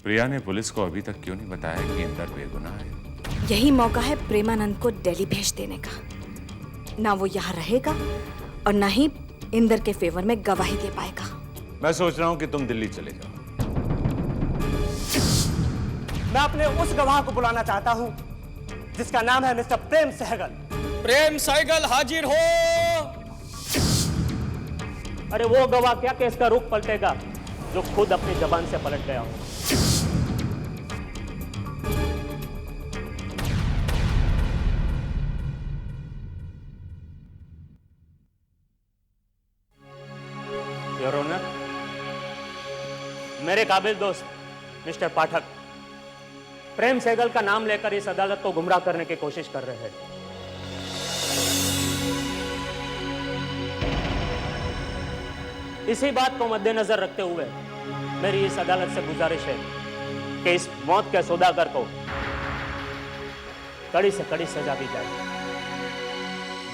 प्रिया ने पुलिस को अभी तक क्यों नहीं बताया कि इंदर बेगुनाह है? यही मौका है प्रेमानंद को दिल्ली भेज देने का। ना वो यहाँ रहेगा और ना ही इंदर के फेवर में गवाही दे पाएगा। मैं सोच रहा हूँ कि तुम दिल्ली चले जाओ। मैं अपने उस गवाह को बुलाना चाहता हूँ जिसका नाम है मिस्टर प्रेम सहगल। प्रेम सहगल हाजिर हो। अरे वो गवाह क्या केस का रुख पलटेगा जो खुद अपनी जबान से पलट गया हो। योर ऑनर, मेरे काबिल दोस्त मिस्टर पाठक प्रेम सहगल का नाम लेकर इस अदालत को गुमराह करने की कोशिश कर रहे हैं। इसी बात को मद्देनजर रखते हुए मेरी इस अदालत से गुजारिश है कि इस मौत के सौदागर को कड़ी से कड़ी सजा दी जाए।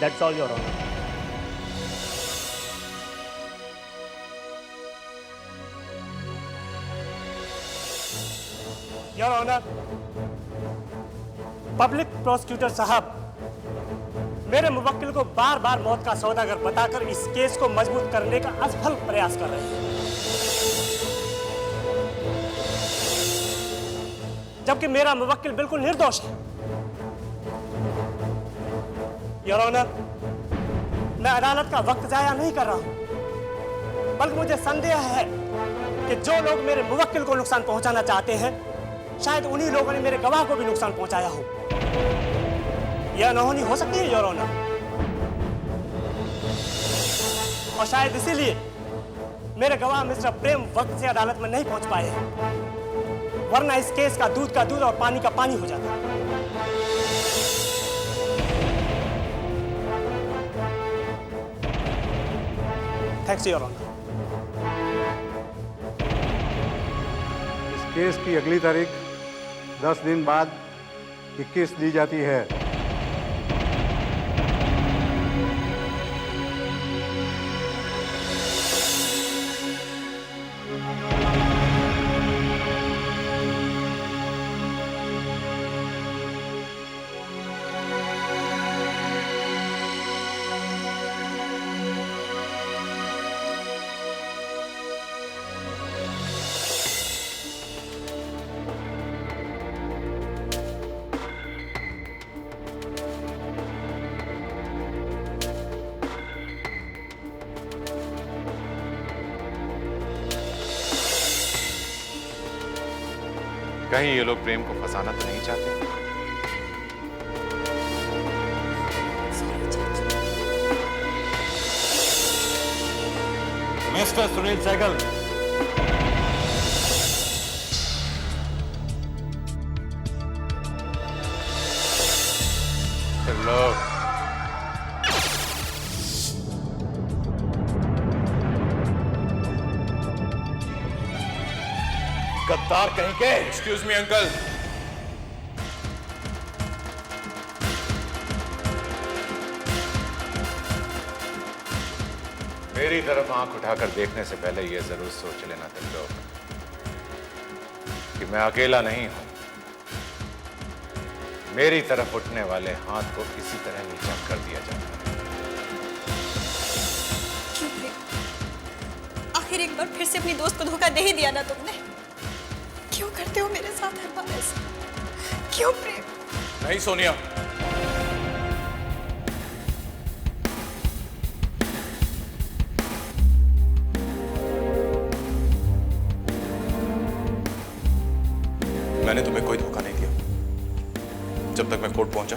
That's all your honour. Your honour, public prosecutor साहब मेरे मुवक्किल को बार बार मौत का सौदागर बताकर इस केस को मजबूत करने का असफल प्रयास कर रहे हैं, जबकि मेरा मुवक्किल बिल्कुल निर्दोष है। योर ऑनर, मैं अदालत का वक्त जाया नहीं कर रहा हूं, बल्कि मुझे संदेह है कि जो लोग मेरे मुवक्किल को नुकसान पहुंचाना चाहते हैं शायद उन्हीं लोगों ने मेरे गवाह को भी नुकसान पहुंचाया हो। यह अनहोनी हो सकती है योर ऑनर, और शायद इसीलिए मेरे गवाह मिस्टर प्रेम वक्त से अदालत में नहीं पहुंच पाए हैं, वरना इस केस का दूध और पानी का पानी हो जाता। Thanks your honour. इस केस की अगली तारीख 10 दिन बाद 21 दी जाती है। कहीं ये लोग प्रेम को फंसाना तो नहीं चाहते? मिस्टर सुनील सहगल, लोग गद्दार कहीं के। Excuse me uncle. मेरी तरफ आंख उठाकर देखने से पहले यह जरूर सोच लेना तुम लोग कि मैं अकेला नहीं हूं। मेरी तरफ उठने वाले हाथ को इसी तरह नीचा कर दिया जाता है। आखिर एक बार फिर से अपनी दोस्त को धोखा दे ही दिया ना तुमने। क्यों करते हो मेरे साथ हर बार ऐसा? क्यों प्रेम? नहीं सोनिया, मैंने तुम्हें कोई धोखा नहीं दिया। जब तक मैं कोर्ट पहुंचा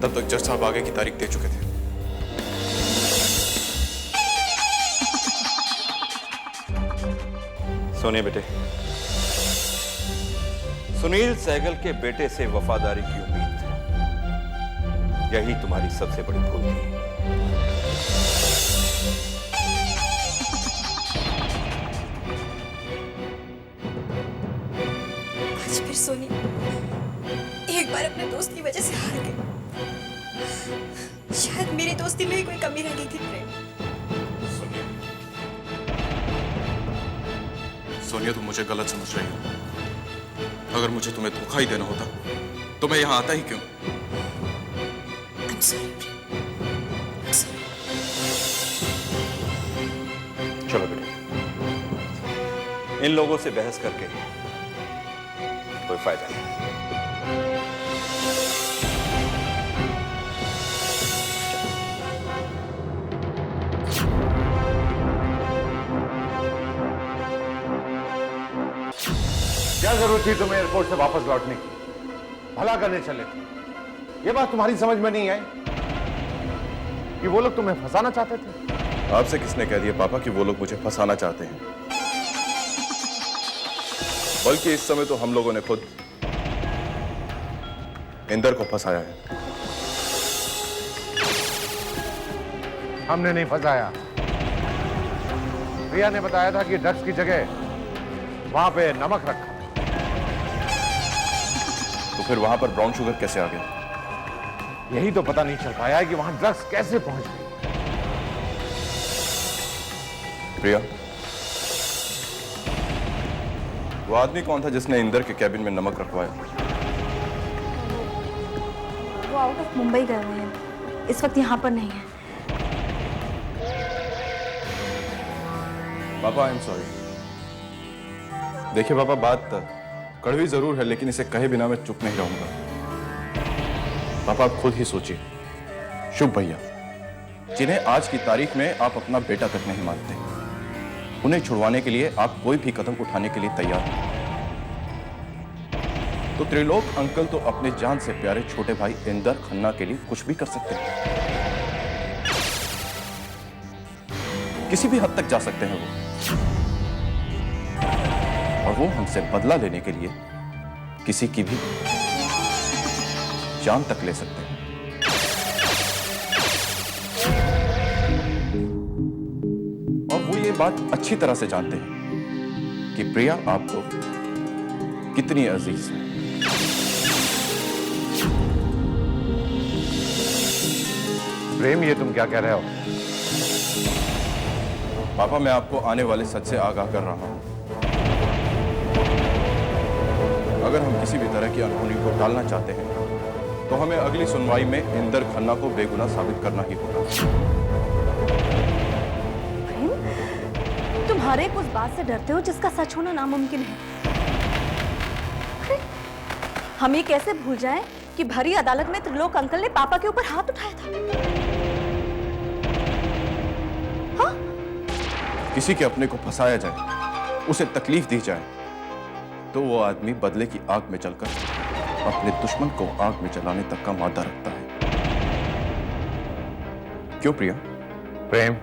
तब तक जज साहब आगे की तारीख दे चुके थे। सुनिए बेटे, सुनील सहगल के बेटे से वफादारी की उम्मीद थी, यही तुम्हारी सबसे बड़ी भूल थी। आज फिर सोनी एक बार अपने दोस्त की वजह से हार गई। शायद मेरी दोस्ती में ही कोई कमी रह गई थी प्रेम। सोनिया तुम मुझे गलत समझ रही हो। अगर मुझे तुम्हें धोखा ही देना होता तो मैं यहां आता ही क्यों? I'm sorry, Priya. I'm sorry। चलो बेटे, इन लोगों से बहस करके कोई फायदा नहीं। क्या जरूरत थी तुम्हें एयरपोर्ट से वापस लौटने की? भला करने चले थे। ये बात तुम्हारी समझ में नहीं आई कि वो लोग तुम्हें फंसाना चाहते थे? आपसे किसने कह दिया पापा कि वो लोग मुझे फंसाना चाहते हैं? बल्कि इस समय तो हम लोगों ने खुद इंदर को फंसाया है। हमने नहीं फंसाया। प्रिया ने बताया था कि ड्रग्स की जगह वहां पे नमक रखा। तो फिर वहां पर ब्राउन शुगर कैसे आ गया? यही तो पता नहीं चल पाया है कि वहां ड्रग्स कैसे पहुंच गई। प्रिया, वो आदमी कौन था जिसने इंदर के कैबिन में नमक रखवाया? वो आउट ऑफ मुंबई गए हुए हैं, इस वक्त यहाँ पर नहीं है। पापा, आई एम सॉरी। देखिए पापा, बात कड़वी जरूर है, लेकिन इसे कहे बिना मैं चुप नहीं रहूंगा। पापा, आप खुद ही सोचिए। शुभ भैया, जिन्हें आज की तारीख में आप अपना बेटा तक नहीं मानते, उन्हें छुड़वाने के लिए आप कोई भी कदम उठाने के लिए तैयार हैं। तो त्रिलोक अंकल तो अपने जान से प्यारे छोटे भाई इंदर खन्ना के लिए कुछ भी कर सकते हैं। किसी भी हद तक जा सकते हैं वो, और वो हमसे बदला लेने के लिए किसी की भी जान तक ले सकते हैं। और वो ये बात अच्छी तरह से जानते हैं कि प्रिया आपको कितनी अजीज है। प्रेम, ये तुम क्या कह रहे हो? पापा, मैं आपको आने वाले सच से आगाह कर रहा हूं। अगर हम किसी भी तरह की अनहोनी को टालना चाहते हैं तो हमें अगली सुनवाई में इंदर खन्ना को बेगुनाह साबित करना ही होगा। प्रेम, तुम हर एक उस बात से डरते हो जिसका सच होना नामुमकिन है। अरे, हम ये कैसे भूल जाएं कि भरी अदालत में त्रिलोक अंकल ने पापा के ऊपर हाथ उठाया था। हाँ? किसी के अपने को फंसाया जाए, उसे तकलीफ दी जाए, तो वो आदमी बदले की आग में चलकर अपने दुश्मन को आग में जलाने तक का मादा रखता है। क्यों प्रिया? प्रेम,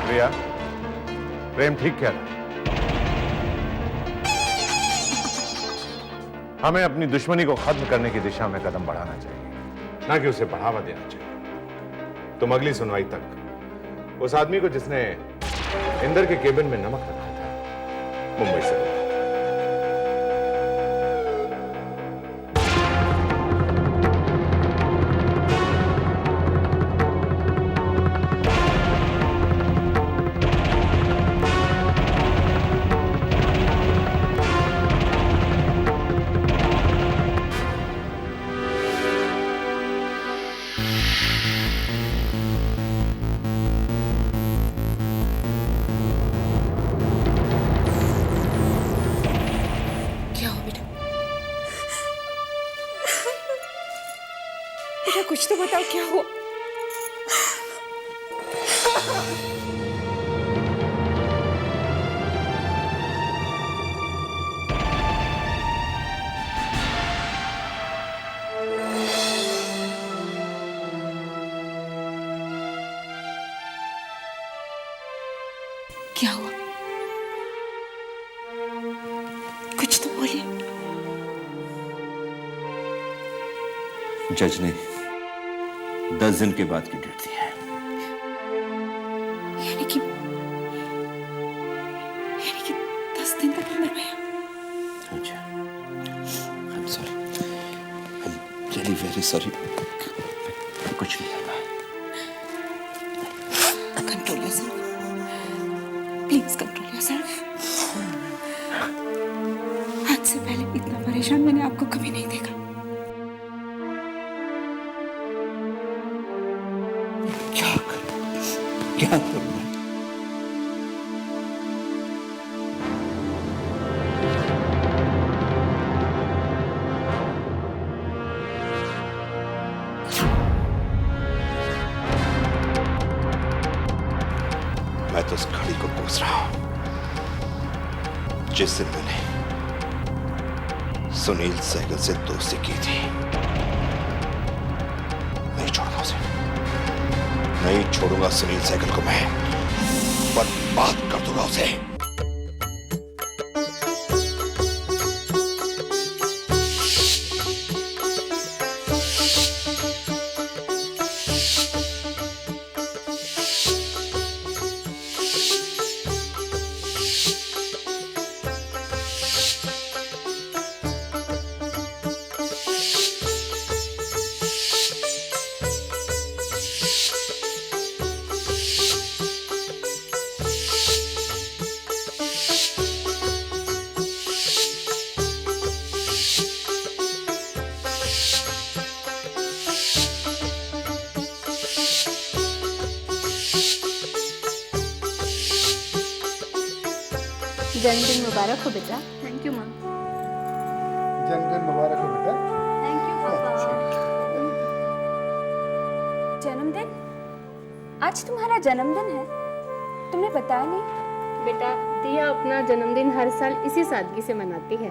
प्रिया, प्रेम ठीक कह रहा है। हमें अपनी दुश्मनी को खत्म करने की दिशा में कदम बढ़ाना चाहिए, ना कि उसे बढ़ावा देना चाहिए। तुम अगली सुनवाई तक उस आदमी को जिसने इंदर के केबिन में नमक रखा था मुंबई से रोका। कुछ तो बताओ, क्या हुआ? क्या हुआ? कुछ तो बोलिए। जज ने 10 दिन के बाद की डेट दी है। यानी कि 10 दिन तक अंदर भैया। अच्छा, I'm sorry. I'm really very sorry. कुछ नहीं होगा। Control yourself. Please control yourself. आपको कभी नहीं देखा। क्या करूं मैं? मैं तो उस घड़ी को कोस रहा हूं जिस दिन मैंने सुनील सहगल से दोस्ती की थी। नहीं छोड़ूंगा उसे, नहीं छोड़ूंगा सुनील सहगल को। मैं बर्बाद कर दूंगा उसे। जन्मदिन मुबारक हो बेटा। Thank you ma'am. जन्मदिन मुबारक हो बेटा। थैंक यू पापा। जन्मदिन? आज तुम्हारा जन्मदिन है, तुमने बताया नहीं? बेटा दिया अपना जन्मदिन हर साल इसी सादगी से मनाती है।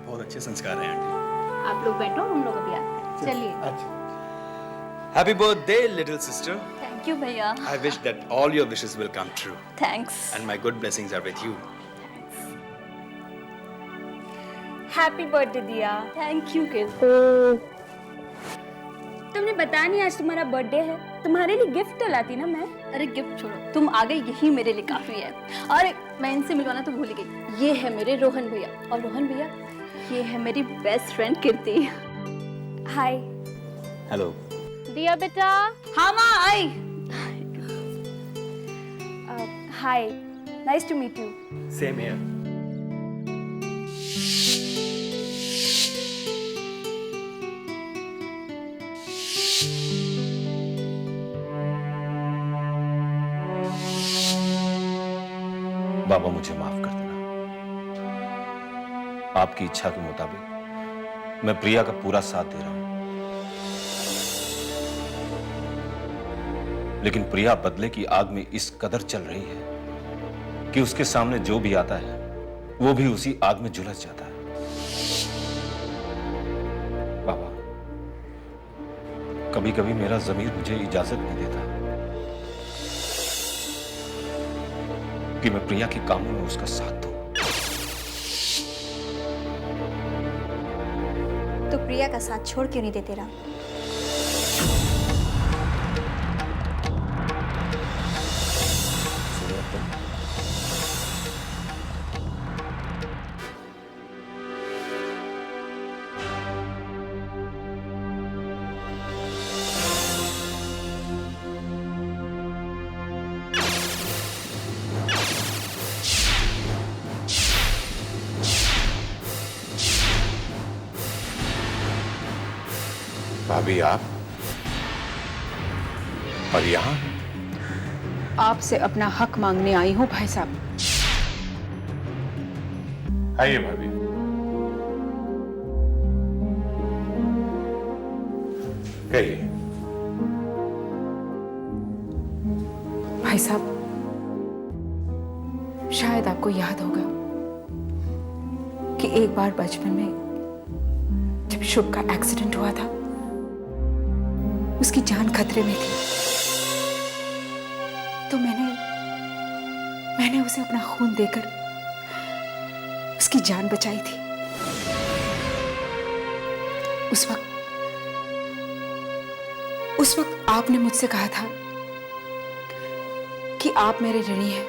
बहुत अच्छे संस्कार हैं आंटी। आप लोग बैठो, हम लोग अभी आते हैं। चलिए। Happy birthday, little sister. Thank you भैया। I wish that all your wishes will come true. Thanks. And my good blessings are with you. Happy birthday Diya. Thank you kid. तुमने बताया नहीं आज तुम्हारा बर्थडे है, तुम्हारे लिए गिफ्ट तो लाती ना मैं। अरे गिफ्ट छोड़ो, तुम आ गई यही मेरे लिए काफी है। और मैं इनसे मिलवाना तो भूल गई, ये है मेरे रोहन भैया, और रोहन भैया ये है मेरी best friend Kirti. Hi. Hello. Diya बेटा। हाँ माँ आई। Hi, nice to meet you. Same here. बाबा मुझे माफ कर देना। आपकी इच्छा के मुताबिक मैं प्रिया का पूरा साथ दे रहा हूं, लेकिन प्रिया बदले की आग में इस कदर चल रही है कि उसके सामने जो भी आता है वो भी उसी आग में झुलस जाता है। बाबा, कभी कभी मेरा ज़मीर मुझे इजाजत नहीं देता कि मैं प्रिया के कामों में उसका साथ दूं। तो प्रिया का साथ छोड़ क्यों नहीं देते राम? भाभी आप और यहां? आपसे अपना हक मांगने आई हूं भाई साहब। आइए भाभी। कहिए। भाई साहब, शायद आपको याद होगा कि एक बार बचपन में जब शुभ का एक्सीडेंट हुआ था, उसकी जान खतरे में थी, तो मैंने उसे अपना खून देकर उसकी जान बचाई थी। उस वक्त आपने मुझसे कहा था कि आप मेरे ऋणी हैं।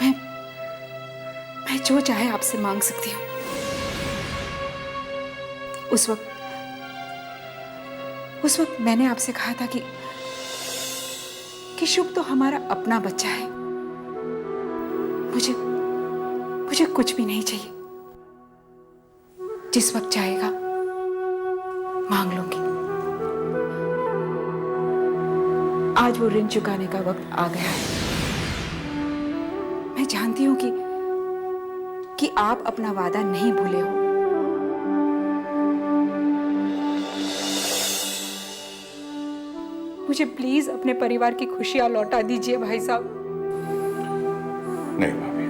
मैं जो चाहे आपसे मांग सकती हूँ। उस वक्त मैंने आपसे कहा था कि शुभ तो हमारा अपना बच्चा है। मुझे कुछ भी नहीं चाहिए। जिस वक्त चाहेगा मांग लूंगी। आज वो ऋण चुकाने का वक्त आ गया है। मैं जानती हूं कि आप अपना वादा नहीं भूले हो। मुझे प्लीज अपने परिवार की खुशियां लौटा दीजिए भाई साहब। नहीं भाभी,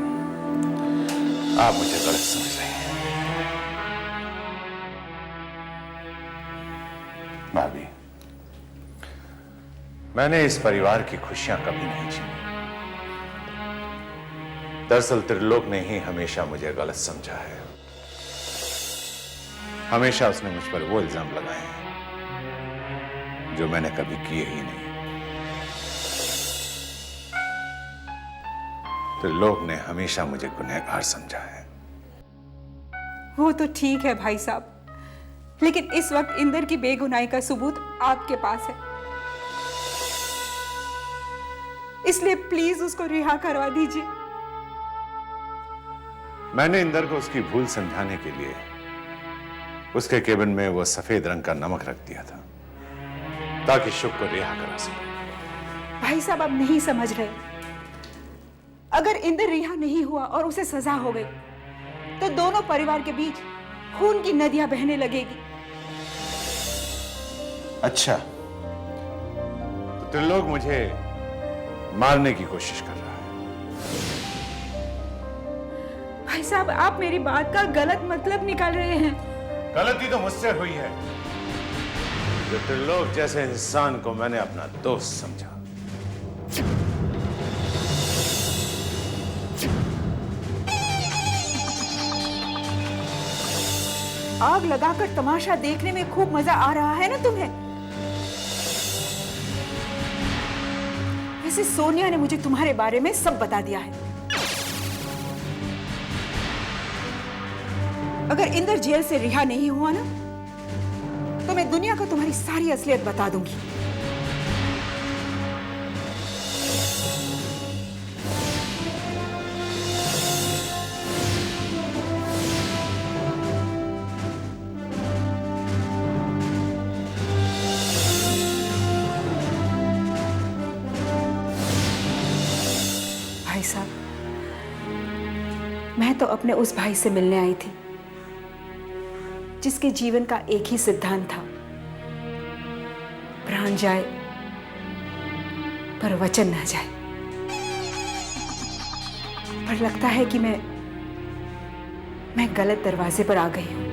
आप मुझे गलत समझ रही हैं। भाभी, मैंने इस परिवार की खुशियां कभी नहीं छीनी। दरअसल त्रिलोक ने ही हमेशा मुझे गलत समझा है। हमेशा उसने मुझ पर वो इल्जाम लगाए हैं जो मैंने कभी किए ही नहीं। त्रिलोक ने हमेशा मुझे गुनहगार समझा है। वो तो ठीक है भाई साहब, लेकिन इस वक्त इंदर की बेगुनाही का सबूत आपके पास है। इसलिए प्लीज उसको रिहा करवा दीजिए। मैंने इंदर को उसकी भूल समझाने के लिए उसके केबिन में वो सफेद रंग का नमक रख दिया था ताकि शुभ को रिहा करा सके। भाई साहब, आप नहीं समझ रहे। अगर इंदर रिहा नहीं हुआ और उसे सजा हो गई तो दोनों परिवार के बीच खून की नदियां बहने लगेगी। अच्छा, तो त्रिलोक मुझे मारने की कोशिश कर रहा है। भाई साहब, आप मेरी बात का गलत मतलब निकाल रहे हैं। गलती तो मुझसे हुई है जो त्रिलोक जैसे इंसान को मैंने अपना दोस्त समझा। आग लगाकर तमाशा देखने में खूब मजा आ रहा है ना तुम्हें? वैसे सोनिया ने मुझे तुम्हारे बारे में सब बता दिया है। अगर इंदर जेल से रिहा नहीं हुआ ना तो मैं दुनिया को तुम्हारी सारी असलियत बता दूंगी। भाई साहब, मैं तो अपने उस भाई से मिलने आई थी जिसके जीवन का एक ही सिद्धांत था, प्राण जाए पर वचन न जाए। पर लगता है कि मैं गलत दरवाजे पर आ गई हूं।